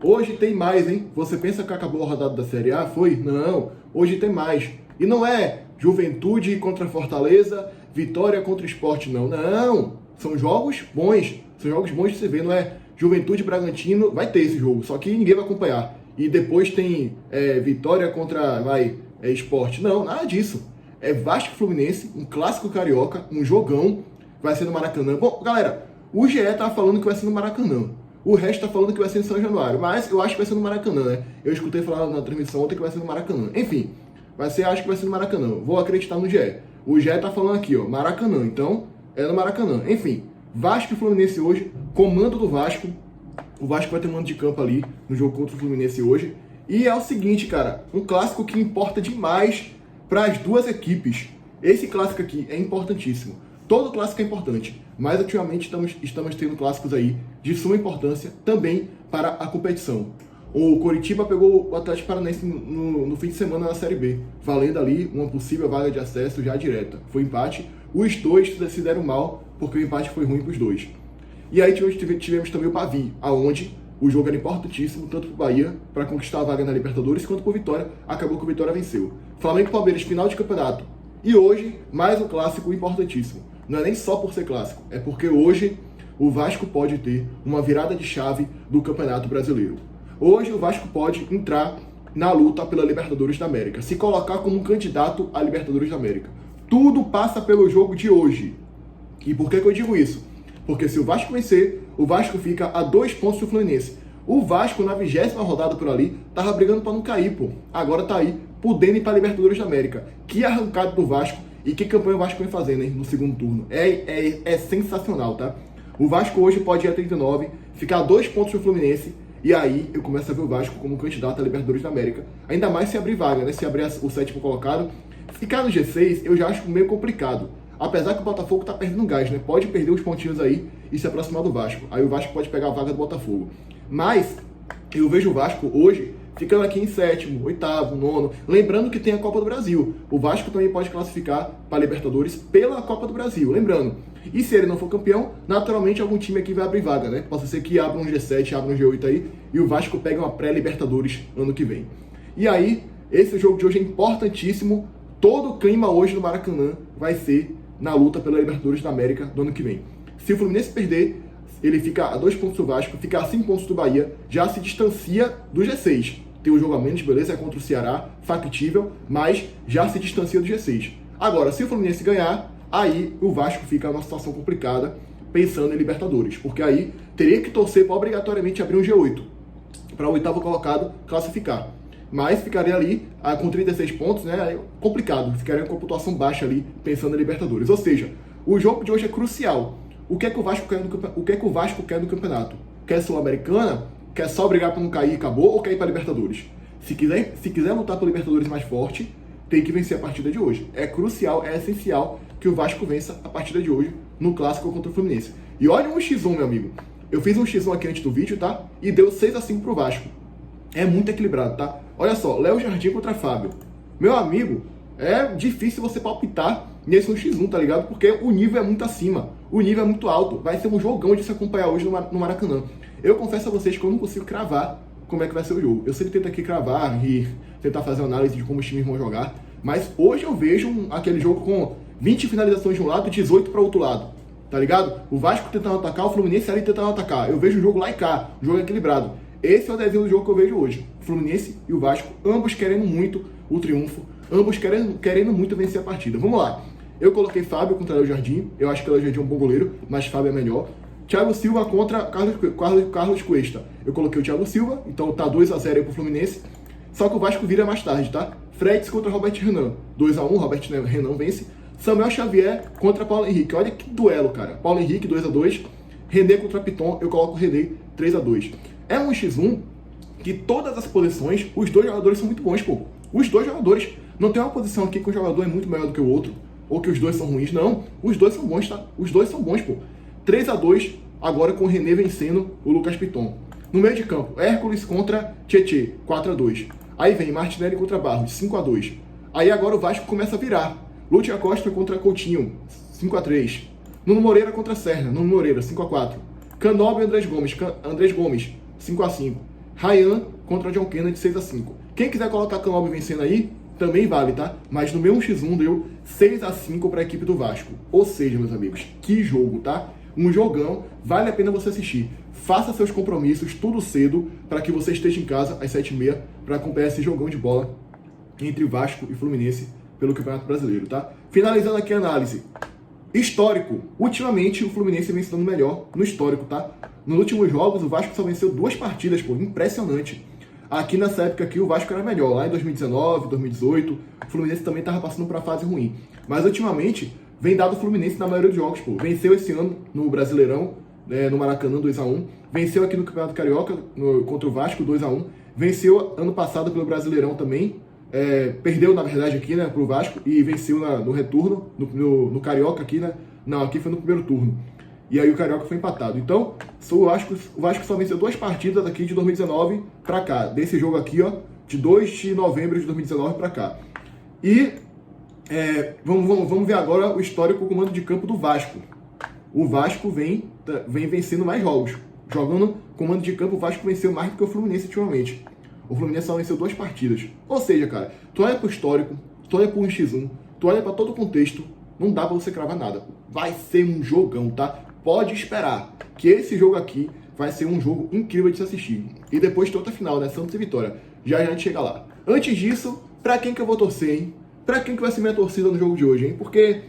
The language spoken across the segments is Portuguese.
Hoje tem mais, hein? Você pensa que acabou a rodada da Série A? Foi? Não. Hoje tem mais. E não é Juventude contra Fortaleza, Vitória contra Sport, não. Não. São jogos bons. São jogos bons de se ver, não é? Juventude Bragantino, vai ter esse jogo, só que ninguém vai acompanhar. E depois tem Vitória contra, Sport. Não, nada disso. É Vasco Fluminense, um clássico carioca, um jogão, vai ser no Maracanã. Bom, galera, o GE tá falando que vai ser no Maracanã. O resto tá falando que vai ser em São Januário, mas eu acho que vai ser no Maracanã, né? Eu escutei falar na transmissão ontem que vai ser no Maracanã. Enfim, acho que vai ser no Maracanã. Vou acreditar no GE. O GE tá falando aqui, ó, Maracanã. Então, é no Maracanã. Enfim, Vasco e Fluminense hoje, comando do Vasco. O Vasco vai ter mando de campo ali no jogo contra o Fluminense hoje. E é o seguinte, cara, um clássico que importa demais para as duas equipes. Esse clássico aqui é importantíssimo. Todo clássico é importante, mas ultimamente estamos tendo clássicos aí de suma importância também para a competição. O Coritiba pegou o Atlético Paranaense no fim de semana na Série B, valendo ali uma possível vaga de acesso já direta. Foi empate, os dois se deram mal, porque o empate foi ruim para os dois. E aí tivemos também o Pavi, aonde o jogo era importantíssimo, tanto para o Bahia, para conquistar a vaga na Libertadores, quanto para o Vitória. Acabou que o Vitória venceu. Flamengo e Palmeiras, final de campeonato. E hoje, mais um clássico importantíssimo. Não é nem só por ser clássico, é porque hoje o Vasco pode ter uma virada de chave do Campeonato Brasileiro. Hoje o Vasco pode entrar na luta pela Libertadores da América, se colocar como um candidato à Libertadores da América. Tudo passa pelo jogo de hoje. E por que eu digo isso? Porque se o Vasco vencer, o Vasco fica a 2 pontos do Fluminense. O Vasco, na 20ª rodada por ali, tava brigando para não cair, pô. Agora tá aí, podendo ir para a Libertadores da América. Que arrancada do Vasco e que campanha o Vasco vem fazendo, hein, no segundo turno. É sensacional, tá? O Vasco hoje pode ir a 39, ficar a 2 pontos do Fluminense, e aí eu começo a ver o Vasco como candidato à Libertadores da América. Ainda mais se abrir vaga, né? Se abrir o 7º colocado. Ficar no G6, eu já acho meio complicado. Apesar que o Botafogo tá perdendo gás, né? Pode perder uns pontinhos aí e se aproximar do Vasco. Aí o Vasco pode pegar a vaga do Botafogo. Mas eu vejo o Vasco hoje ficando aqui em 7º, 8º, 9º. Lembrando que tem a Copa do Brasil. O Vasco também pode classificar para a Libertadores pela Copa do Brasil. Lembrando. E se ele não for campeão, naturalmente algum time aqui vai abrir vaga, né? Pode ser que abra um G7, abra um G8 aí e o Vasco pega uma pré-Libertadores ano que vem. E aí, esse jogo de hoje é importantíssimo. Todo o clima hoje no Maracanã vai ser na luta pela Libertadores da América do ano que vem. Se o Fluminense perder, ele fica a 2 pontos do Vasco, fica a 5 pontos do Bahia, já se distancia do G6. Tem um jogo a menos, beleza, é contra o Ceará, factível, mas já se distancia do G6. Agora, se o Fluminense ganhar, aí o Vasco fica numa situação complicada, pensando em Libertadores, porque aí teria que torcer para obrigatoriamente abrir um G8, para o 8º colocado classificar. Mas ficaria ali com 36 pontos, né? Complicado, ficaria com a pontuação baixa ali, pensando em Libertadores. Ou seja, o jogo de hoje é crucial. O que é que o Vasco quer no campeonato? Quer Sul-Americana? Quer só brigar para não cair e acabou? Ou quer ir para Libertadores? Se quiser lutar para Libertadores mais forte, tem que vencer a partida de hoje. É crucial, é essencial que o Vasco vença a partida de hoje no Clássico contra o Fluminense. E olha um X1, meu amigo. Eu fiz um X1 aqui antes do vídeo, tá? E deu 6-5 pro Vasco. É muito equilibrado, tá? Olha só, Léo Jardim contra Fábio. Meu amigo, é difícil você palpitar nesse 1x1, tá ligado? Porque o nível é muito acima, o nível é muito alto. Vai ser um jogão de se acompanhar hoje no Maracanã. Eu confesso a vocês que eu não consigo cravar como é que vai ser o jogo. Eu sempre tento aqui cravar e tentar fazer uma análise de como os times vão jogar, mas hoje eu vejo aquele jogo com 20 finalizações de um lado e 18 para o outro lado, tá ligado? O Vasco tentando atacar, o Fluminense ali tentando atacar. Eu vejo o jogo lá e cá, o jogo é equilibrado. Esse é o desenho do jogo que eu vejo hoje. Fluminense e o Vasco, ambos querendo muito o triunfo, ambos querendo muito vencer a partida. Vamos lá. Eu coloquei Fábio contra Léo Jardim. Eu acho que o Léo Jardim é um bom goleiro, mas Fábio é melhor. Thiago Silva contra Carlos Cuesta. Eu coloquei o Thiago Silva, então tá 2-0 aí pro Fluminense. Só que o Vasco vira mais tarde, tá? Freds contra Robert Renan. 2-1, Robert Renan vence. Samuel Xavier contra Paulo Henrique. Olha que duelo, cara. Paulo Henrique, 2-2. René contra Piton. Eu coloco o René, 3-2. É um X1 que todas as posições, os dois jogadores são muito bons, pô. Os dois jogadores. Não tem uma posição aqui que um jogador é muito melhor do que o outro, ou que os dois são ruins, não. Os dois são bons, tá? Os dois são bons, pô. 3-2, agora com o René vencendo o Lucas Piton. No meio de campo, Hércules contra Tietê, 4-2. Aí vem Martinelli contra Barros, 5-2. Aí agora o Vasco começa a virar. Lúcia Costa contra Coutinho, 5-3. Nuno Moreira contra Serna, Nuno Moreira, 5-4. Canóbio e Andrés Gomes, 5-5. Ryan contra John Kennedy 6-5. Quem quiser colocar Canóbio vencendo aí, também vale, tá? Mas no meu 1x1 deu 6-5 para a equipe do Vasco. Ou seja, meus amigos, que jogo, tá? Um jogão, vale a pena você assistir. Faça seus compromissos tudo cedo para que você esteja em casa às 7h30 para acompanhar esse jogão de bola entre Vasco e Fluminense pelo Campeonato Brasileiro, tá? Finalizando aqui a análise. Histórico. Ultimamente, o Fluminense vem se dando melhor no histórico, tá? Nos últimos jogos, o Vasco só venceu 2 partidas, pô. Impressionante. Aqui nessa época aqui, o Vasco era melhor. Lá em 2019, 2018, o Fluminense também tava passando por uma fase ruim. Mas, ultimamente, vem dado o Fluminense na maioria dos jogos, pô. Venceu esse ano no Brasileirão, no Maracanã, 2-1. Venceu aqui no Campeonato Carioca, contra o Vasco, 2-1. Venceu ano passado pelo Brasileirão também. Perdeu, na verdade, aqui, né, pro Vasco e venceu no retorno, no Carioca aqui, né? Não, aqui foi no primeiro turno. E aí o Carioca foi empatado. Então, o Vasco só venceu 2 partidas aqui de 2019 pra cá. Desse jogo aqui, ó, de 2 de novembro de 2019 pra cá. E vamos ver agora o histórico comando de campo do Vasco. O Vasco vem vencendo mais jogos. Jogando comando de campo, o Vasco venceu mais do que o Fluminense ultimamente. O Fluminense só venceu 2 partidas. Ou seja, cara, tu olha pro histórico, tu olha pro 1x1, tu olha pra todo o contexto, não dá pra você cravar nada. Vai ser um jogão, tá? Pode esperar que esse jogo aqui vai ser um jogo incrível de se assistir. E depois tem outra final, né? Santos e Vitória. Já a gente chega lá. Antes disso, pra quem que eu vou torcer, hein? Pra quem que vai ser minha torcida no jogo de hoje, hein? Porque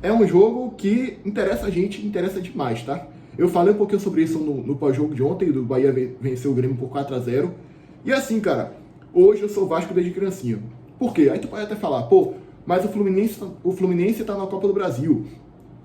é um jogo que interessa a gente, interessa demais, tá? Eu falei um pouquinho sobre isso no pós-jogo de ontem, do Bahia venceu o Grêmio por 4-0. E assim, cara, hoje eu sou Vasco desde criancinha. Por quê? Aí tu pode até falar, pô, mas o Fluminense tá na Copa do Brasil.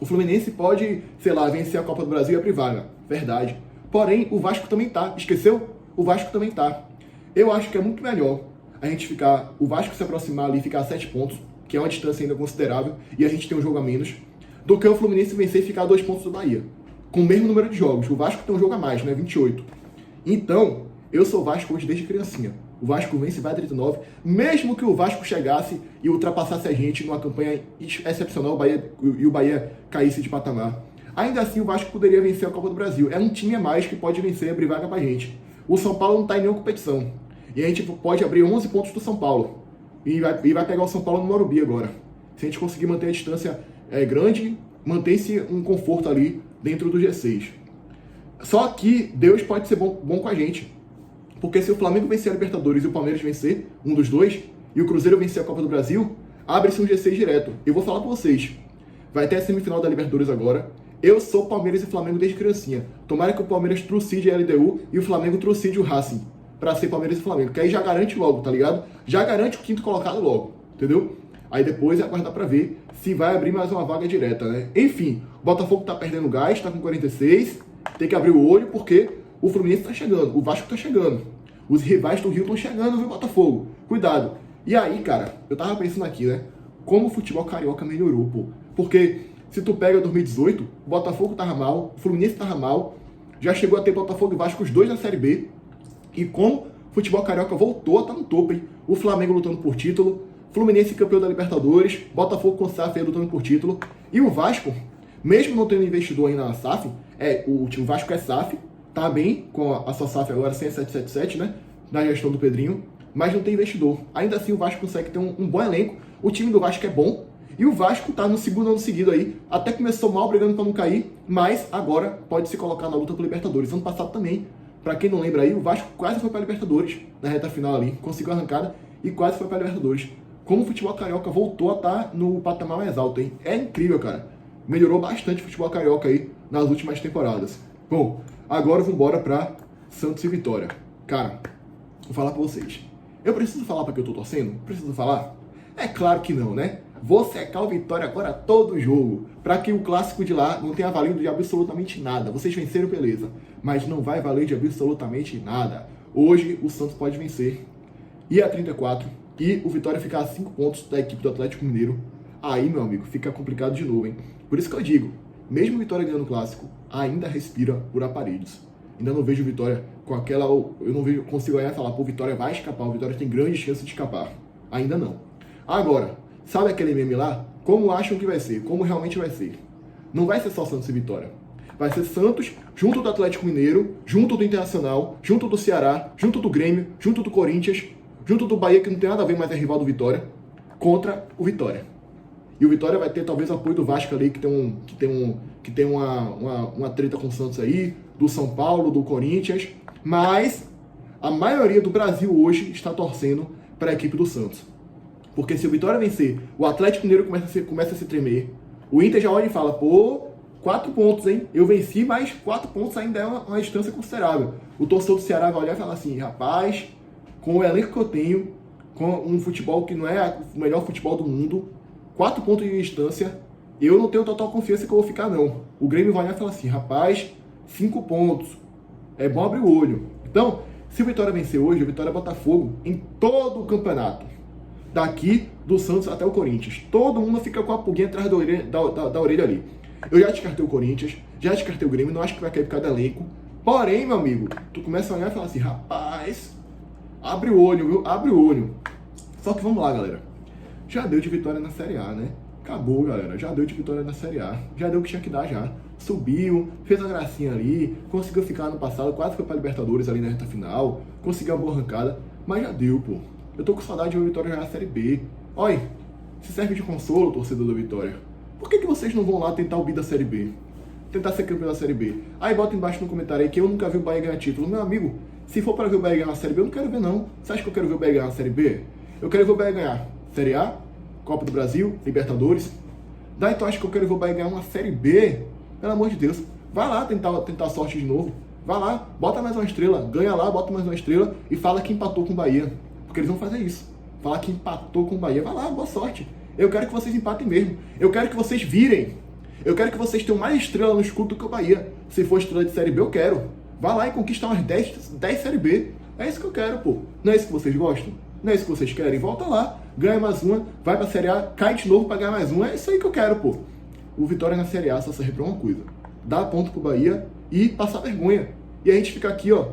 O Fluminense pode, sei lá, vencer a Copa do Brasil e abrir vaga. Verdade. Porém, o Vasco também tá. Esqueceu? O Vasco também tá. Eu acho que é muito melhor a gente ficar, o Vasco se aproximar ali e ficar a 7 pontos, que é uma distância ainda considerável, e a gente tem um jogo a menos, do que o Fluminense vencer e ficar a 2 pontos do Bahia. Com o mesmo número de jogos. O Vasco tem um jogo a mais, né? 28. Então, eu sou Vasco hoje desde criancinha. O Vasco vence e vai a 39, mesmo que o Vasco chegasse e ultrapassasse a gente numa campanha excepcional e o Bahia caísse de patamar. Ainda assim, o Vasco poderia vencer a Copa do Brasil. É um time a mais que pode vencer e abrir vaga pra gente. O São Paulo não está em nenhuma competição. E a gente pode abrir 11 pontos do São Paulo. E vai pegar o São Paulo no Morumbi agora. Se a gente conseguir manter a distância grande, mantém-se um conforto ali dentro do G6. Só que Deus pode ser bom com a gente. Porque se o Flamengo vencer a Libertadores e o Palmeiras vencer, um dos dois, e o Cruzeiro vencer a Copa do Brasil, abre-se um G6 direto. Eu vou falar pra vocês. Vai ter a semifinal da Libertadores agora. Eu sou Palmeiras e Flamengo desde criancinha. Tomara que o Palmeiras trucide a LDU e o Flamengo trucide o Racing. Pra ser Palmeiras e Flamengo. Que aí já garante logo, tá ligado? Já garante o 5º colocado logo. Entendeu? Aí depois é aguardar pra ver se vai abrir mais uma vaga direta, né? Enfim, o Botafogo tá perdendo gás, tá com 46. Tem que abrir o olho porque o Fluminense tá chegando. O Vasco tá chegando. Os rivais do Rio estão chegando, viu, Botafogo? Cuidado. E aí, cara, eu tava pensando aqui, né? Como o futebol carioca melhorou, pô. Porque se tu pega 2018, o Botafogo tava mal, o Fluminense tava mal, já chegou a ter Botafogo e Vasco os dois na Série B. E como o futebol carioca voltou a estar no topo, hein? O Flamengo lutando por título, Fluminense campeão da Libertadores, Botafogo com SAF aí lutando por título. E o Vasco, mesmo não tendo investidor ainda na SAF, o time Vasco é SAF, tá bem com a sua SAF agora, sem a 777, né? Na gestão do Pedrinho, mas não tem investidor. Ainda assim, o Vasco consegue ter um bom elenco. O time do Vasco é bom. E o Vasco tá no segundo ano seguido aí. Até começou mal, brigando para não cair, mas agora pode se colocar na luta pro Libertadores. Ano passado também, para quem não lembra aí, o Vasco quase foi para Libertadores na reta final ali. Conseguiu a arrancada e quase foi para Libertadores. Como o futebol carioca voltou a estar no patamar mais alto, hein? É incrível, cara. Melhorou bastante o futebol carioca aí nas últimas temporadas. Bom, agora vamos embora para Santos e Vitória. Cara, vou falar para vocês. Eu preciso falar para que eu tô torcendo? Preciso falar? É claro que não, né? Vou secar o Vitória agora todo jogo, para que o clássico de lá não tenha valido de absolutamente nada. Vocês venceram, beleza, mas não vai valer de absolutamente nada. Hoje o Santos pode vencer, ir a 34 e o Vitória ficar a 5 pontos da equipe do Atlético Mineiro. Aí, meu amigo, fica complicado de novo, hein? Por isso que eu digo, mesmo o Vitória ganhando o clássico, ainda respira por aparelhos. Ainda não vejo Vitória com aquela... Eu não vejo, consigo olhar e falar, pô, Vitória vai escapar, o Vitória tem grande chance de escapar. Ainda não. Agora, sabe aquele meme lá? Como acham que vai ser? Como realmente vai ser? Não vai ser só Santos e Vitória. Vai ser Santos, junto do Atlético Mineiro, junto do Internacional, junto do Ceará, junto do Grêmio, junto do Corinthians, junto do Bahia, que não tem nada a ver, mas é rival do Vitória, contra o Vitória. E o Vitória vai ter talvez apoio do Vasco ali, que tem uma treta com o Santos aí, do São Paulo, do Corinthians, mas a maioria do Brasil hoje está torcendo para a equipe do Santos. Porque se o Vitória vencer, o Atlético Mineiro começa a se tremer, o Inter já olha e fala, pô, 4 pontos, hein? Eu venci, mas 4 pontos ainda é uma distância considerável. O torcedor do Ceará vai olhar e falar assim, rapaz, com o elenco que eu tenho, com um futebol que não é o melhor futebol do mundo, 4 pontos de distância, eu não tenho total confiança que eu vou ficar, não. O Grêmio vai olhar e falar assim, rapaz, 5 pontos, é bom abrir o olho. Então, se o Vitória vencer hoje, o Vitória bota fogo em todo o campeonato. Daqui do Santos até o Corinthians. Todo mundo fica com a pulguinha atrás da orelha ali. Eu já descartei o Corinthians, já descartei o Grêmio, não acho que vai cair por causa do elenco. Porém, meu amigo, tu começa a olhar e falar assim, rapaz, abre o olho, viu? Abre o olho. Só que vamos lá, galera. Já deu de vitória na Série A, né? Acabou, galera. Já deu de vitória na Série A. Já deu o que tinha que dar, já. Subiu, fez uma gracinha ali, conseguiu ficar no passado, quase foi pra Libertadores ali na reta final, conseguiu uma boa arrancada, mas já deu, pô. Eu tô com saudade de ver o Vitória jogar na Série B. Olha, se serve de consolo, torcedor do Vitória. Por que vocês não vão lá tentar o bi da Série B? Tentar ser campeão da Série B? Aí bota embaixo no comentário aí que eu nunca vi o Bahia ganhar título. Meu amigo, se for pra ver o Bahia ganhar na Série B, eu não quero ver, não. Você acha que eu quero ver o Bahia ganhar na Série B? Eu quero ver o Bahia ganhar Série A, Copa do Brasil, Libertadores. Daí tu acha que eu quero ver o Bahia ganhar uma Série B? Pelo amor de Deus. Vai lá tentar a sorte de novo. Vai lá, bota mais uma estrela. Ganha lá, bota mais uma estrela e fala que empatou com o Bahia. Porque eles vão fazer isso. Falar que empatou com o Bahia. Vai lá, boa sorte. Eu quero que vocês empatem mesmo. Eu quero que vocês virem. Eu quero que vocês tenham mais estrela no escudo do que o Bahia. Se for estrela de Série B, eu quero. Vai lá e conquista umas 10 Série B. É isso que eu quero, pô. Não é isso que vocês gostam? Não é isso que vocês querem? Volta lá, ganha mais uma, vai pra Série A, cai de novo pra ganhar mais uma. É isso aí que eu quero, pô. O Vitória na Série A só serve pra uma coisa. Dar ponto pro Bahia e passar vergonha. E a gente fica aqui, ó,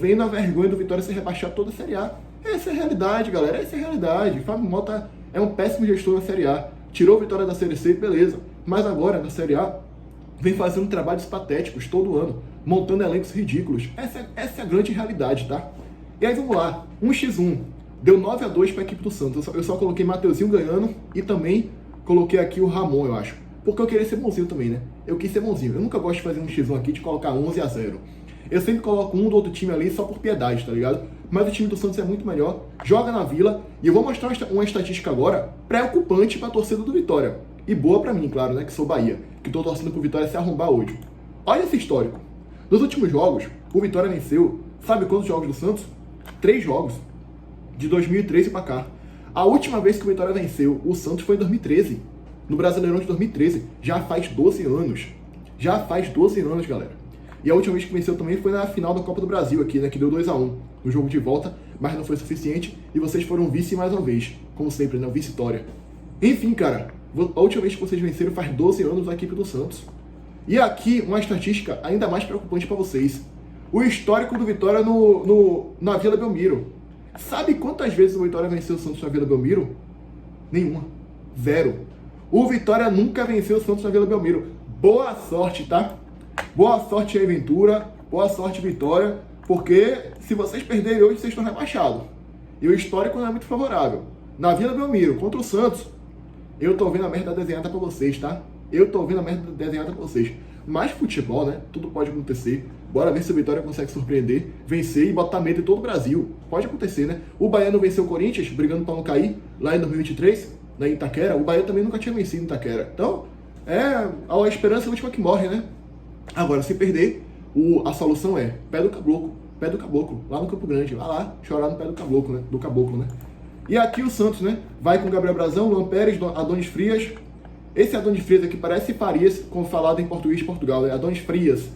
vendo a vergonha do Vitória ser rebaixado toda a Série A. Essa é a realidade, galera. Essa é a realidade. Fábio Mota é um péssimo gestor na Série A. Tirou a Vitória da Série C, beleza. Mas agora, na Série A, vem fazendo trabalhos patéticos todo ano, montando elencos ridículos. Essa é a grande realidade, tá? E aí, vamos lá. 1x1. Deu 9-2 para a equipe do Santos. Eu só coloquei Mateuzinho ganhando e também coloquei aqui o Ramon, eu acho. Porque eu queria ser bonzinho também, né? Eu quis ser bonzinho. Eu nunca gosto de fazer um x1 aqui de colocar 11-0. Eu sempre coloco um do outro time ali só por piedade, tá ligado? Mas o time do Santos é muito melhor. Joga na Vila. E eu vou mostrar uma estatística agora preocupante para a torcida do Vitória. E boa para mim, claro, né? Que sou Bahia. Que tô torcendo pro Vitória se arrombar hoje. Olha esse histórico. Nos últimos jogos, o Vitória venceu. Sabe quantos jogos do Santos? 3 jogos. De 2013 para cá. A última vez que o Vitória venceu o Santos foi em 2013. No Brasileirão de 2013. Já faz 12 anos. Já faz 12 anos, galera. E a última vez que venceu também foi na final da Copa do Brasil aqui, né? Que deu 2-1 no jogo de volta, mas não foi suficiente. E vocês foram vice mais uma vez. Como sempre, né? Vice-vitória. Enfim, cara. A última vez que vocês venceram faz 12 anos a equipe do Santos. E aqui, uma estatística ainda mais preocupante para vocês. O histórico do Vitória na Vila Belmiro. Sabe quantas vezes o Vitória venceu o Santos na Vila Belmiro? Nenhuma. 0. O Vitória nunca venceu o Santos na Vila Belmiro. Boa sorte, tá? Boa sorte aí, Ventura. Boa sorte, Vitória. Porque se vocês perderem hoje, vocês estão rebaixados. E o histórico não é muito favorável. Na Vila Belmiro, contra o Santos, eu tô vendo a merda desenhada pra vocês, tá? Eu tô vendo a merda desenhada pra vocês. Mas futebol, né? Tudo pode acontecer. Bora ver se o Vitória consegue surpreender, vencer e botar medo em todo o Brasil. Pode acontecer, né? O Bahia não venceu o Corinthians, brigando pra não cair, lá em 2023, na Itaquera. O Bahia também nunca tinha vencido em Itaquera. Então, a esperança é a última que morre, né? Agora, se perder, a solução é pé do caboclo, lá no Campo Grande. Vai lá, chorar no pé do caboclo, né? E aqui o Santos, né? Vai com Gabriel Brazão, Luan Pérez, Adonis Frias. Esse Adonis Frias aqui parece Farias, como falado em português de Portugal, né? Adonis Frias.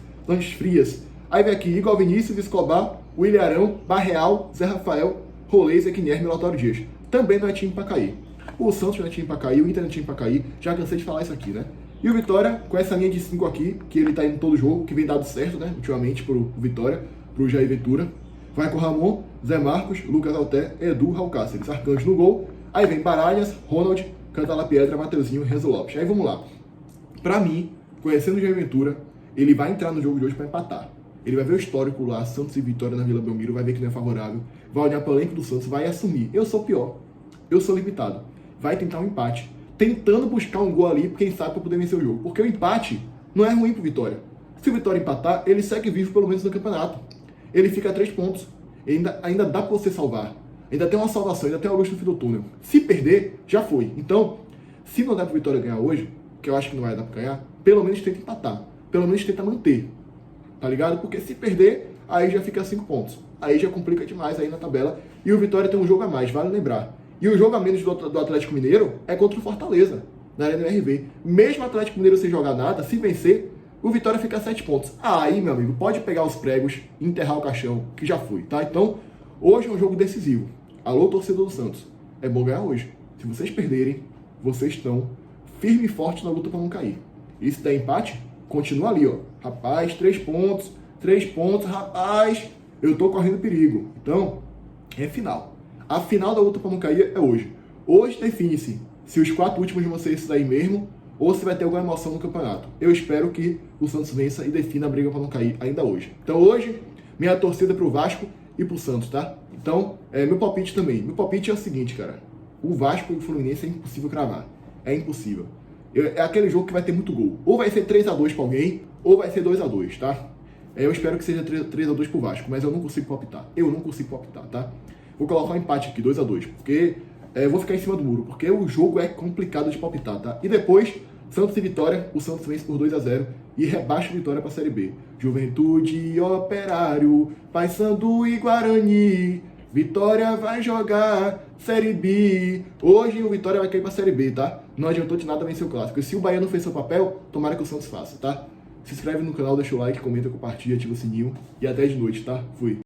Aí vem aqui Igor Vinícius, Escobar, William Arão, Barreal, Zé Rafael, Rolê, Zé Guilherme e Lautaro Dias. Também não é time pra cair. O Santos não é time pra cair, o Inter não é time pra cair. Já cansei de falar isso aqui, né? E o Vitória, com essa linha de 5 aqui, que ele tá indo todo jogo, que vem dado certo, né? Ultimamente pro Vitória, pro Jair Ventura. Vai com Ramon, Zé Marcos, Lucas Alté, Edu, Raul Cáceres, Arcanjo no gol. Aí vem Baralhas, Ronald, Cantala Piedra, Mateuzinho e Renzo Lopes. Aí vamos lá. Pra mim, conhecendo o Jair Ventura, ele vai entrar no jogo de hoje para empatar. Ele vai ver o histórico lá, Santos e Vitória na Vila Belmiro, vai ver que não é favorável, vai olhar para o elenco do Santos, vai assumir. Eu sou pior, eu sou limitado. Vai tentar um empate, tentando buscar um gol ali, quem sabe, para poder vencer o jogo. Porque o empate não é ruim pro Vitória. Se o Vitória empatar, ele segue vivo pelo menos no campeonato. Ele fica a 3 pontos. Ainda dá para você salvar. Ainda tem uma salvação, ainda tem uma luz no fim do túnel. Se perder, já foi. Então, se não der pro Vitória ganhar hoje, que eu acho que não vai dar para ganhar, pelo menos tenta empatar. Pelo menos tenta manter. Tá ligado? Porque se perder, aí já fica 5 pontos. Aí já complica demais aí na tabela. E o Vitória tem um jogo a mais, vale lembrar. E o jogo a menos do Atlético Mineiro é contra o Fortaleza, na Arena RV. Mesmo o Atlético Mineiro sem jogar nada, se vencer, o Vitória fica a 7 pontos. Aí, meu amigo, pode pegar os pregos e enterrar o caixão, que já foi, tá? Então, hoje é um jogo decisivo. Alô, torcedor do Santos. É bom ganhar hoje. Se vocês perderem, vocês estão firme e forte na luta para não cair. E se der empate, continua ali, ó. Rapaz, 3 pontos, rapaz, eu tô correndo perigo. Então, é final. A final da luta para não cair é hoje. Hoje define-se se os 4 últimos vão ser esses aí mesmo, ou se vai ter alguma emoção no campeonato. Eu espero que o Santos vença e defina a briga para não cair ainda hoje. Então hoje, minha torcida é pro Vasco e pro Santos, tá? Então, meu palpite também. Meu palpite é o seguinte, cara. O Vasco e o Fluminense é impossível cravar. É impossível. É aquele jogo que vai ter muito gol. Ou vai ser 3-2 para alguém, ou vai ser 2-2, tá? Eu espero que seja 3-2 pro Vasco, mas eu não consigo palpitar. Tá? Vou colocar um empate aqui, 2-2, porque eu vou ficar em cima do muro, porque o jogo é complicado de palpitar, tá? E depois, Santos e Vitória, o Santos vence por 2-0 e rebaixa a Vitória para a Série B. Juventude, Operário, Paysandu e Guarani, Vitória vai jogar Série B. Hoje o Vitória vai cair para a Série B, tá? Não adiantou de nada vencer o Clássico. E se o Bahia não fez seu papel, tomara que o Santos faça, tá? Se inscreve no canal, deixa o like, comenta, compartilha, ativa o sininho e até de noite, tá? Fui!